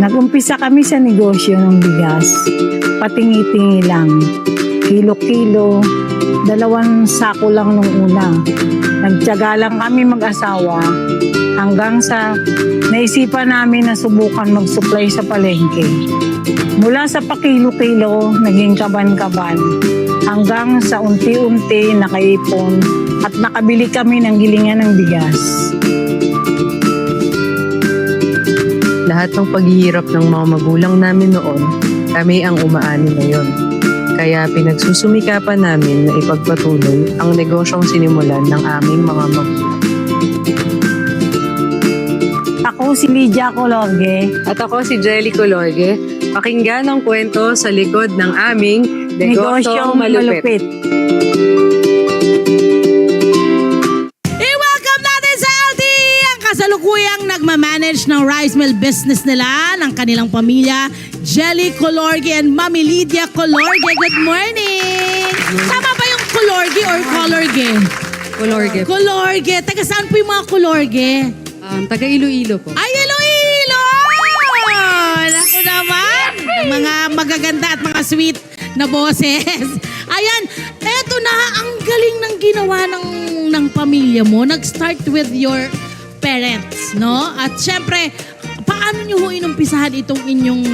Nag-umpisa kami sa negosyo ng bigas. Patingi-tingi lang. Kilo-kilo. 2 sako lang nung una. Nagtiyaga lang kami mag-asawa hanggang sa naisipan namin na subukan mag-supply sa palengke. Mula sa pakilo-kilo, naging kaban-kaban. Hanggang sa unti-unti nakaipon at nakabili kami ng gilingan ng bigas. Lahat ng paghihirap ng mga magulang namin noon, kami ang umaani ngayon. Kaya pinagsusumikapan namin na ipagpatuloy ang negosyong sinimulan ng aming mga magulang. Ako si Lydia Colorge. At ako si Jelly Colorge. Pakinggan ang kwento sa likod ng aming Negosyong Malupit. I-welcome natin sa LTE ang kasalukuyang nagmamanage ng rice mill business nila ng kanilang pamilya, Jelly Colorge and Mami Lydia Colorge. Good morning! Tama ba yung Colorge or Colorge? Colorge. Colorge. Taga saan po yung mga Colorge? Taga Iloilo po. Ay, Iloilo! Naku naman! Mga magaganda at mga sweet na boses. Ayan, eto na, ang galing ng ginawa ng pamilya mo. Nag-start with your parents, no? At syempre, paano nyo ho inumpisahan itong inyong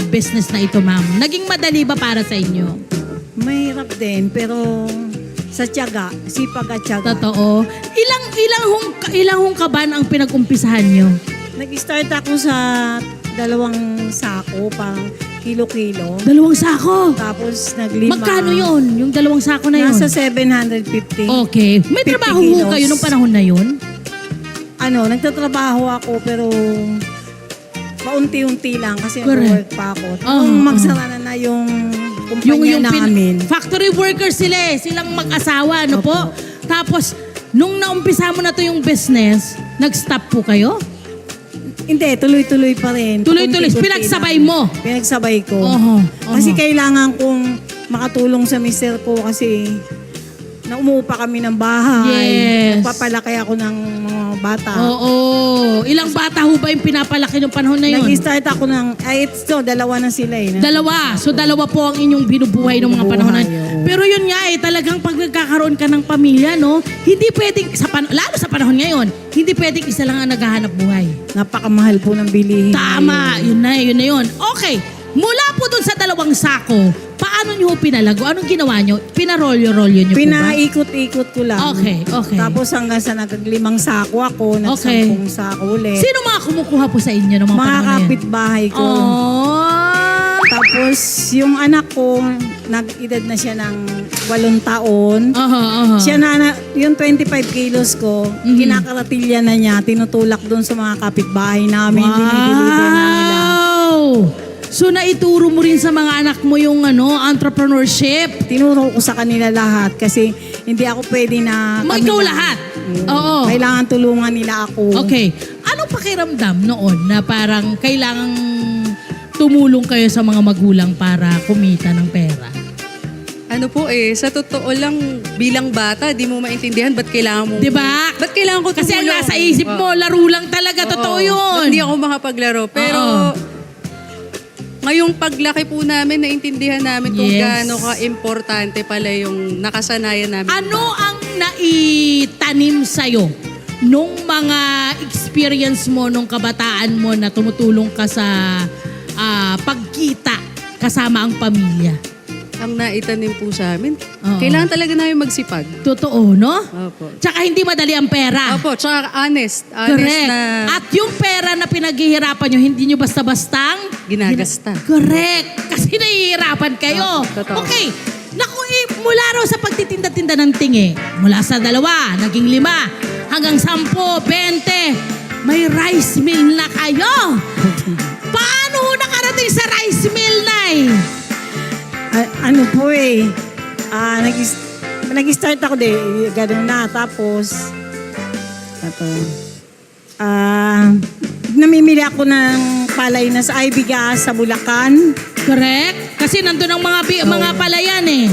business na ito, ma'am? Naging madali ba para sa inyo? Mahirap din, pero sa tiyaga, sipag at tiyaga. Totoo. Ilang hong kaban ang pinag-umpisahan nyo? Nag-start ako sa 2 sako, pang kilo-kilo. 2 sako. Tapos naglima. Magkano yun? Yung 2 sako na yun? Nasa 750. Okay. May 50 trabaho ho kilos. kayo nung panahon na yun? Nagtatrabaho ako pero paunti-unti lang kasi Correct. nag-work pa ako. Oh, Nung magsara na yung kumpanya namin. factory workers sila eh. Silang mag-asawa, ano po? Tapos, nung naumpisa mo na to yung business, nag-stop po kayo? Hindi, tuloy-tuloy pa rin. Tuloy-tuloy. Paunti-unti Pinagsabay lang. mo? Pinagsabay ko. Oho. Kasi kailangan kong makatulong sa mister ko kasi naumupa kami ng bahay. Yes. Nagpapalaki ako ng mga bata. Oo. Ilang bata ho ba yung pinapalaki ng panahon na yun? Nag-start ako ito, 2 na sila eh. 2. So, 2 po ang inyong binubuhay ng mga panahon na yun. Binubuhay, oo. Pero yun nga eh, talagang pag nagkakaroon ka ng pamilya, no? Hindi pwedeng, lalo sa panahon ngayon, hindi pwedeng isa lang ang naghahanap buhay. Napakamahal po ng bilihin. Tama, yun na yun. Okay, mula po dun sa 2 sako, paano nyo pinalago? Anong ginawa nyo? Pinarolyo-rolyo nyo po ba? Pinaikot-ikot ko lang. Okay. Tapos hanggang sa nag-5 sako ako, Okay. nag-10 sako ulit. Sino mga kumukuha po sa inyo ng mga Mga panahon na yan? kapitbahay ko. Oh! Tapos yung anak ko, nag-edad na siya ng 8 taon. Aha. Siya yung 25 kilos ko, kinakaratilya na niya, tinutulak doon sa mga kapitbahay namin, dinideliver na nila. Wow! So naituro mo rin sa mga anak mo yung entrepreneurship? Tinuro ko sa kanila lahat kasi hindi ako pwede na... Ikaw lahat? Oo. Kailangan tulungan nila ako. Okay. Anong pakiramdam noon na parang kailangang tumulong kayo sa mga magulang para kumita ng pera? Ano po sa totoo lang, bilang bata, di mo maintindihan ba't kailangan mo... Diba? Ba't kailangan ko tumulong? Kasi ang nasa isip mo, laro lang talaga. Totoo yun. Hindi ako makapaglaro. Pero ngayong paglaki po namin, naintindihan namin kung Yes. gaano ka-importante pala yung nakasanayan namin. Ano ang naitanim sa'yo nung mga experience mo nung kabataan mo na tumutulong ka sa pagkita kasama ang pamilya? Ang naitanim po sa amin, Oo. kailangan talaga namin magsipag. Totoo, no? Opo. Tsaka hindi madali ang pera. Opo, tsaka honest. Honest Correct. na At yung pera na pinaghihirapan nyo, hindi nyo basta-bastang ginagasta. Correct. Kasi nahihirapan kayo. Totoo. Okay. Naku, mula raw sa pagtitinda-tinda ng tingi, mula sa 2, naging 5, hanggang 10, 20, may rice mill na kayo. Paano ho nakarating sa rice mill, Nay? Ano po nag-start ako gano'n na. Tapos, namimili ako ng palay na sa Ibigas sa Bulacan. Correct? Kasi nandun ang mga palayan eh.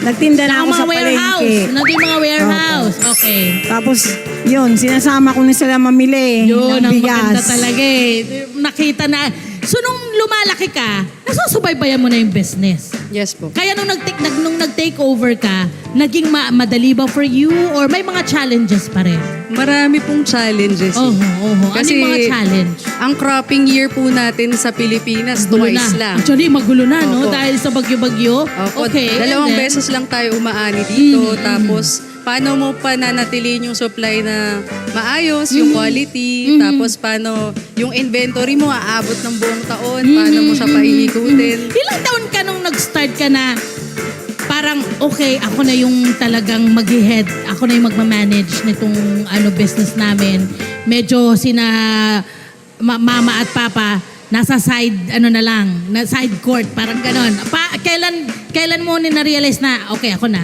Nagtinda na Saka ako mga sa warehouse. palengke. Nandun yung mga warehouse. Okay. Tapos, yun, sinasama ko na sila mamili Yun, ng ang maganda bigas. talaga eh. Nakita na, So nung lumalaki ka, nasusubaybayan mo na yung business. Yes po. Kaya nung nag-take over ka, naging madali ba for you or may mga challenges pa rin? Marami pong challenges. Oho. Ano Kasi yung mga challenge? ang cropping year po natin sa Pilipinas, Magulo twice na. lang. Actually, magulo na, no? Opo. Dahil sa bagyo-bagyo. Opo, Okay. dalawang and then- beses lang tayo umaani dito. Tapos, paano mo pananatilihin yung supply na maayos, yung quality, tapos paano yung inventory mo aabot ng buong taon, paano mo siya paihikutin. Ilang taon ka nung nag-start ka na parang, okay, ako na yung talagang mag-head, ako na yung magmamanage nitong business namin. Medyo sina mama at papa, nasa side, na lang, na side court, parang ganon. Kailan mo na-realize na, okay, ako na?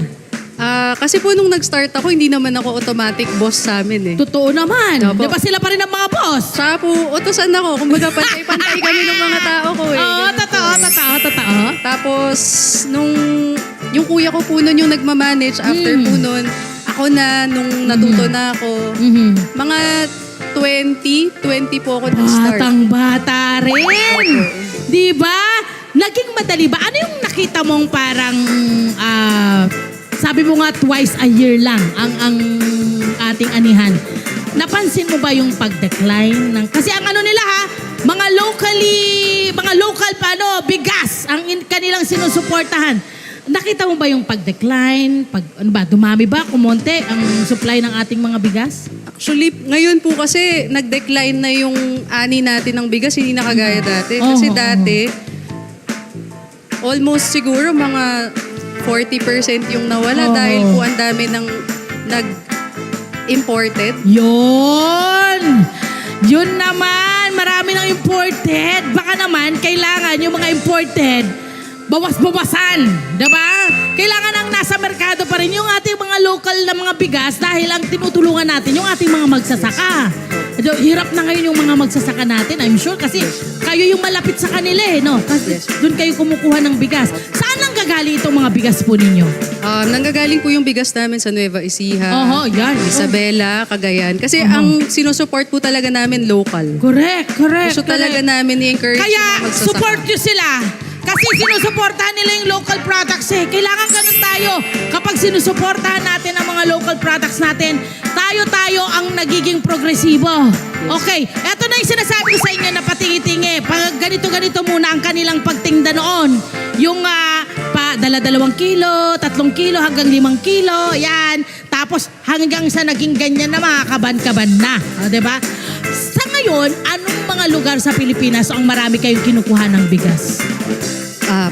Kasi po nung nag-start ako, hindi naman ako automatic boss sa amin eh. Totoo naman. Opo. Di ba sila pa rin ang mga boss? Saka po, utusan ako. Kumbaga, pantay-pantay kami ng mga tao ko eh. Oo, Ganun totoo. Tapos, yung kuya ko po nun yung nagmamanage, after po nun, ako na, nung natuto na ako, mga 20 po ako nag-start. Batang-bata rin. Di ba? Naging madali ba? Ano yung nakita mong parang, sabi mo nga twice a year lang ang ating anihan. Napansin mo ba yung pag-decline ng, kasi ang nila mga local bigas ang kanilang sinusuportahan. Nakita mo ba yung pag-decline? Dumami ba, kumonte ang supply ng ating mga bigas? Actually, ngayon po kasi nag-decline na yung ani natin ng bigas, hindi na kagaya dati. Kasi dati, almost siguro mga 40% yung nawala dahil po ang dami ng nag-imported. Yun naman, marami ng imported. Baka naman, kailangan yung mga imported, bawas-bawasan. Diba? Kailangan ang nasa merkado pa rin yung ating mga local na mga bigas dahil ang tinutulungan natin yung ating mga magsasaka. Hirap na ngayon yung mga magsasaka natin, I'm sure, kasi kayo yung malapit sa kanila no? Kasi doon kayo kumukuha ng bigas. Saan ang gagaling itong mga bigas po ninyo? Nanggagaling po yung bigas namin sa Nueva Ecija, Yan. Isabela, Cagayan. Kasi ang sinusupport po talaga namin local. Correct. Gusto talaga namin i-encourage yung Kaya mga magsasaka. support nyo sila. Kasi sinusuportahan nila yung local products eh. Kailangan ganun tayo. Kapag sinusuportahan natin ang mga local products natin, tayo ang nagiging progresibo. Okay, eto na yung sinasabi ko sa inyo na patingi-tingi. Pag ganito-ganito muna ang kanilang pagtinda noon. Yung dala 2 kilo, 3 kilo, hanggang 5 kilo, yan. Tapos hanggang sa naging ganyan na mga kaban-kaban na. Diba? Sa ngayon, anong mga lugar sa Pilipinas ang marami kayong kinukuha ng bigas?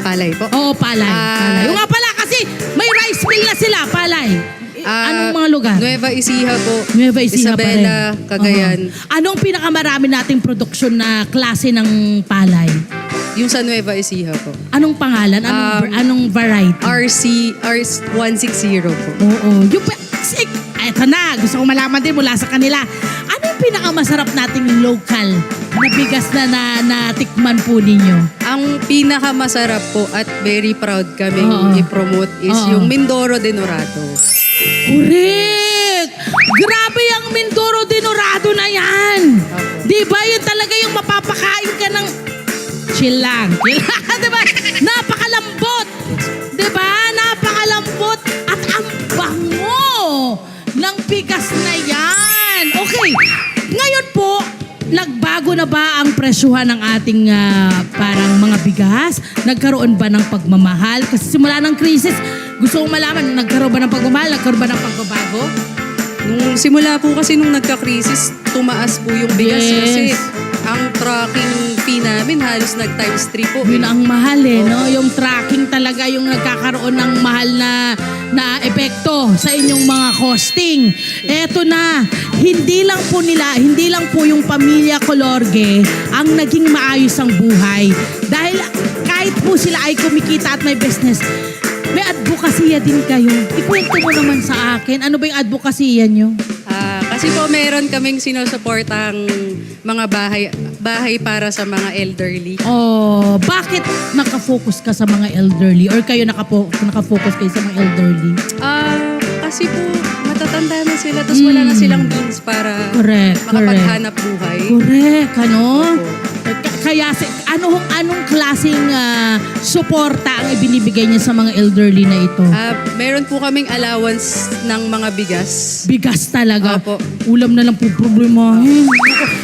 Palay po. Oo, palay. Yung nga pala, kasi may rice mill na sila, palay. Anong mga lugar? Nueva Ecija po. Nueva Ecija pa rin. Isabela, Cagayan. Anong pinakamarami nating produksyon na klase ng palay? Yung sa Nueva Ecija po. Anong pangalan? Anong variety? RC160 po. Oo. Eto na, gusto kong malaman din mula sa kanila. Ano yung pinakamasarap nating local na bigas na natikman po ninyo? Ang pinakamasarap po at very proud kaming i-promote is yung Mindoro de Norado. Correct! Grabe ang Mindoro de Norado na yan! Di ba? Yun talaga yung mapapakain ka ng chill lang. Diba? Napakalambot! Diba? Napakalambot at ang bango ng bigas na yan. Okay. Ngayon po, nagbago na ba ang presyuhan ng ating parang mga bigas? Nagkaroon ba ng pagmamahal? Kasi simula ng krisis, gusto kong malaman, nagkaroon ba ng pagmamahal? Nagkaroon ba ng pagbabago? Nung simula po kasi nung nagka-crisis, tumaas po yung bigas kasi ang tracking fee namin halos nag-times 3 po. Yun ang mahal no? Yung tracking talaga yung nagkakaroon ng mahal na epekto sa inyong mga costing. Eto na, hindi lang po yung pamilya Colorge ang naging maayos ang buhay. Dahil kahit po sila ay kumikita at may business, may advokasya din kayo. Ikwento mo naman sa akin, ano ba yung advokasya nyo? Kasi po meron kaming sinusuportang mga bahay para sa mga elderly. Bakit nakafocus ka sa mga elderly? Or kayo nakafocus kayo sa mga elderly? Kasi po matatanda na sila tapos wala na silang means para Correct. makapaghanap buhay. Correct, ano? Kaya anong klaseng suporta ang ibinibigay niya sa mga elderly na ito? Meron po kaming allowance ng mga bigas. Bigas talaga. Opo. Ulam na lang po problemahin.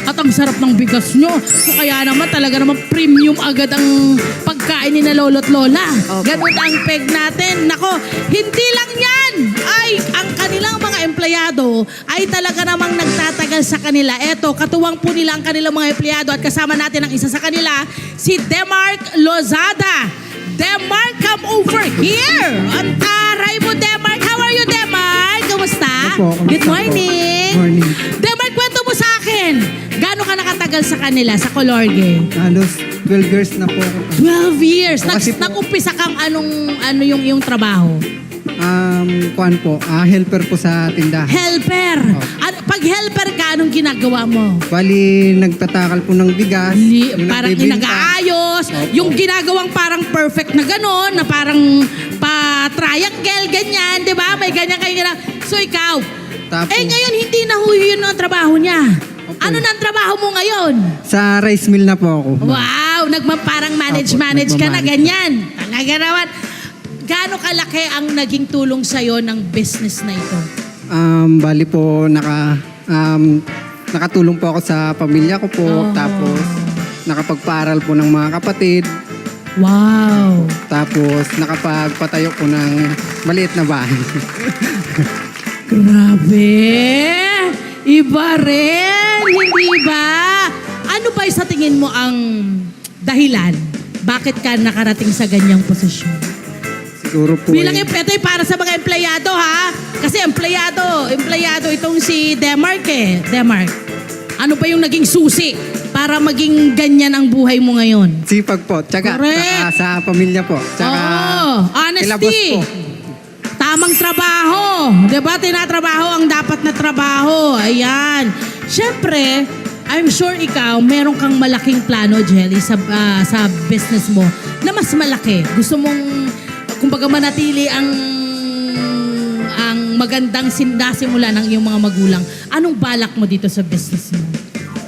At ang sarap ng bigas nyo. So kaya naman talaga naman premium agad ang pagkain ni na lolo't lola. Opo. Ganun ang peg natin. Nako, hindi lang yan. Ay, ang kanilang mga empleyado ay talaga namang nagtatagal sa kanila. Eto, katuwang po nila ang kanilang mga empleyado at kasama natin ang isa sa kanila, si Demark Lozada. Demark, come over here. Ang taray mo, Demark. How are you, Demark? Kamusta? Opo, kamusta Good po? morning. Morning. Demark, kwento mo sa akin. Gaano ka nakatagal sa kanila, sa Colorge? Halos 12 years na po ako. 12 years. Kasi po- Nag-umpisa kang ano yung trabaho? Kuan po, helper po sa tindahan. Helper. Pag helper ka, anong ginagawa mo? Bali, nagtatakal po ng bigas. yung Parang nagbibinta. nag-aayos, Opo. yung ginagawang parang perfect na gano'n, na parang pa-triangle, ganyan, di ba? May ganyan kayo ginagawa. So ikaw, Tapos, ngayon hindi na ho yun ang trabaho niya. Opo. Ano na ang trabaho mo ngayon? sa rice mill na po ako. Wow, parang Opo, manage ka na nagmamanage. ganyan. Talaga naman. Gaano kalaki ang naging tulong sa'yo ng business na ito? Bali po, nakatulong po ako sa pamilya ko po. Oh. Tapos, nakapagpaaral po ng mga kapatid. Wow. Tapos, nakapagpatayo po ng maliit na bahay. Grabe! Iba rin! Hindi ba? Ano ba sa tingin mo ang dahilan? Bakit ka nakarating sa ganyang posisyon? Siguro po Bilang ito ay para sa mga empleyado ha? Kasi empleyado itong si Demark eh. Demark, ano ba yung naging susi para maging ganyan ang buhay mo ngayon? sipag po. Tsaka Correct. sa pamilya po. Tsaka Oo, kila boss honesty. po. Tamang trabaho. Diba? Tinatrabaho ang dapat na trabaho. Ayan. Siyempre, I'm sure ikaw, meron kang malaking plano, Jelly, sa business mo na mas malaki. Gusto mong, kumbaga, manatili ang magandang nasimula ng iyong mga magulang. Anong balak mo dito sa business mo?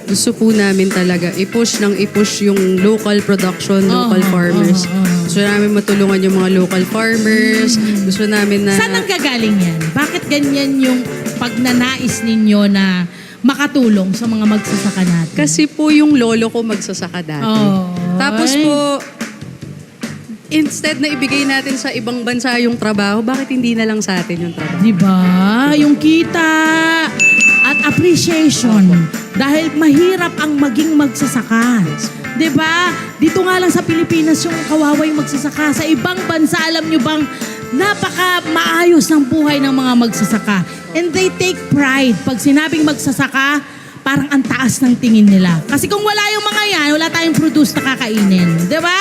Gusto po namin talaga i-push yung local production, local farmers. Gusto namin matulungan yung mga local farmers. Gusto namin na... Saan ang gagaling yan? Bakit ganyan yung pagnanais ninyo na makatulong sa mga magsasaka natin? Kasi po yung lolo ko magsasaka dati. Oh. Tapos po, instead na ibigay natin sa ibang bansa yung trabaho, bakit hindi na lang sa atin yung trabaho? Diba? Yung kita at appreciation. Dahil mahirap ang maging magsasaka. Diba? Dito nga lang sa Pilipinas yung kawaway magsasaka. Sa ibang bansa, alam nyo bang napaka maayos ng buhay ng mga magsasaka. And they take pride. Pag sinabing magsasaka, parang ang taas ng tingin nila. Kasi kung wala yung mga yan, wala tayong produce na kakainin. Diba?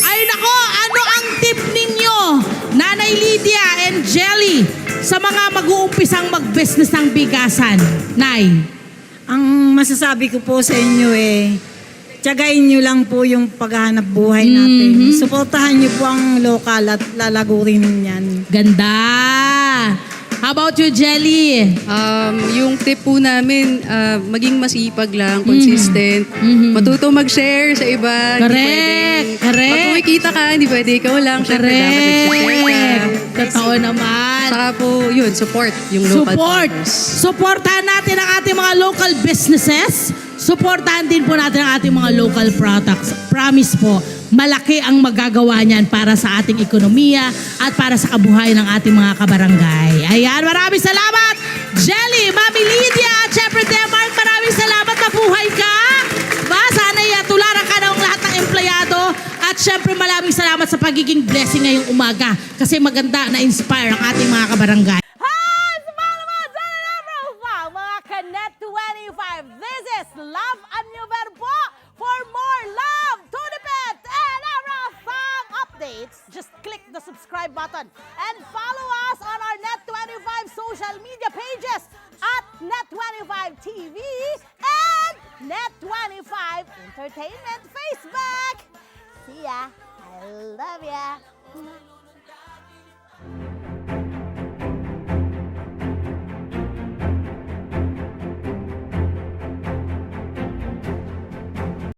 Ay nako, ano ang tip ninyo, Nanay Lydia and Jelly, sa mga mag-uumpisang mag-business ng bigasan? Nay? Ang masasabi ko po sa inyo tiyagain nyo lang po yung paghahanap buhay natin. Suportahan nyo po ang lokal at lalago rin yan. Ganda! How about you, Jelly? Yung tip po namin, maging masipag lang, consistent. Matuto mag-share sa iba. Correct! Correct! Pag kumikita ka, hindi pwede ikaw lang. Siyempre, dapat nag-share ka. Totoo naman. Saka po, yun, support yung local Support! farmers. Supportahan natin ang ating mga local businesses. Supportahan din po natin ang ating mga local products. Promise po, malaki ang magagawa niyan para sa ating ekonomiya at para sa kabuhayan ng ating mga kabarangay. Ayan, maraming salamat! Jelly, Mami Lydia, at syempre Demark, maraming salamat. Mabuhay ka! Ba, sana'y tularan ka ng lahat ng empleyado. At syempre maraming salamat sa pagiging blessing ngayong umaga. Kasi maganda na-inspire ang ating mga kabarangay. Hi! Sa mga naman, dyan na profile, mga Kanet 25. This is Love a New Verbo. For more love, to the pet, and everything updates, just click the subscribe button and follow us on our Net25 social media pages at Net25 TV and Net25 Entertainment Facebook. See ya. I love ya.